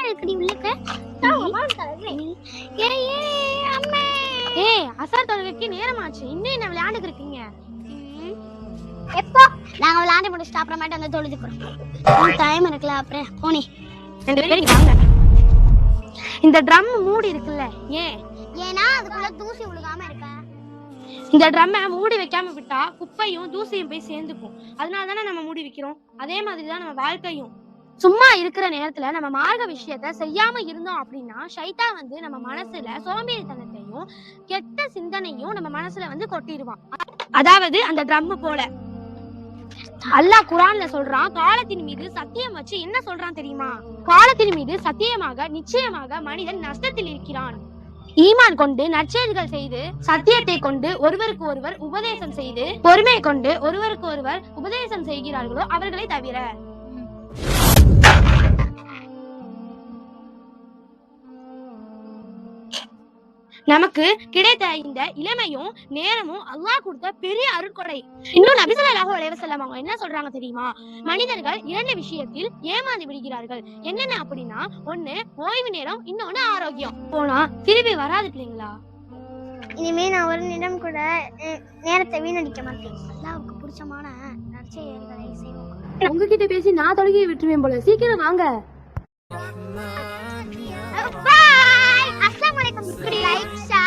இருக்குடி உள்ளுக்கு. ஏய் அசார் தொழுகைக்கு நேரமாச்சு, இன்னும் என்ன விளையாண்டுக்கு இருக்கீங்க? எப்போ நாங்க விளையாண்டு முடிச்சுட்டு அப்புறமேட்டு வந்து தொழுதுக்கிறோம். டைம் இருக்குல்ல, அப்புறம் போனி 2 பேரும் வாங்க. இந்த ட்ரம் மூடி இருக்குல்ல, ஏன்னா அதுக்குள்ள தூசி உழுகாம இருக்க. இந்த ட்ரம்மை மூடி வைக்காம விட்டா குப்பையும் தூசியும் போய் சேர்ந்துக்கும். அதனால தானே நம்ம மூடி வைக்கிறோம். அதே மாதிரிதான் நம்ம வாழ்க்கையும். சும்மா இருக்கிற நேரத்துல நம்ம மார்க்க விஷயத்த செய்யாம இருந்தோம் அப்படின்னா ஷைத்தான் வந்து நம்ம மனசுல சோம்பேறித்தனத்தையும் கெட்ட சிந்தனையும் நம்ம மனசுல வந்து கொட்டிடுவான். அதாவது அந்த ட்ரம் போல. அல்லாஹ் குர்ஆன்ல சொல்றான், காலத்தின் மீது சத்தியம் வச்சு என்ன சொல்றான் தெரியுமா? காலத்தின் மீது சத்தியமாக நிச்சயமாக மனிதன் நஷ்டத்தில் இருக்கிறான். ஈமான் கொண்டு நற்செயல்கள் செய்து சத்தியத்தை கொண்டு ஒருவருக்கு ஒருவர் உபதேசம் செய்து பொறுமை கொண்டு ஒருவருக்கு ஒருவர் உபதேசம் செய்கிறார்களோ அவர்களை தவிர. நமக்கு கிடைத்த இந்த இளமையும் நேரமும் அல்லாஹ் கொடுத்த பெரிய அருட்கொடை. இன்னும் நபி ஸல்லல்லாஹு அலைஹி வஸல்லம் அவங்க என்ன சொல்றாங்க தெரியுமா? மனிதர்கள் 2 விஷயத்தில் ஏமாந்து விடுகிறார்கள். என்னென்ன அப்படின்னா, ஒண்ணு ஓய்வு நேரம், இன்னொன்னு ஆரோக்கியம். போனா திரும்பி வராது பிள்ளைங்களா. இனிமே நான் ஒரு நிமிடம் கூட நேரத்தை வீணடிக்க மாட்டேன். அல்லாஹ்வுக்கு பிடிச்சமான நற்செயல்களை செய்வோம். உங்ககிட்ட பேசி நான் தொழுகையை விட்டுருவேன் போல. சீக்கிரம் வாங்க. Bye. Assalamualaikum. Like, share.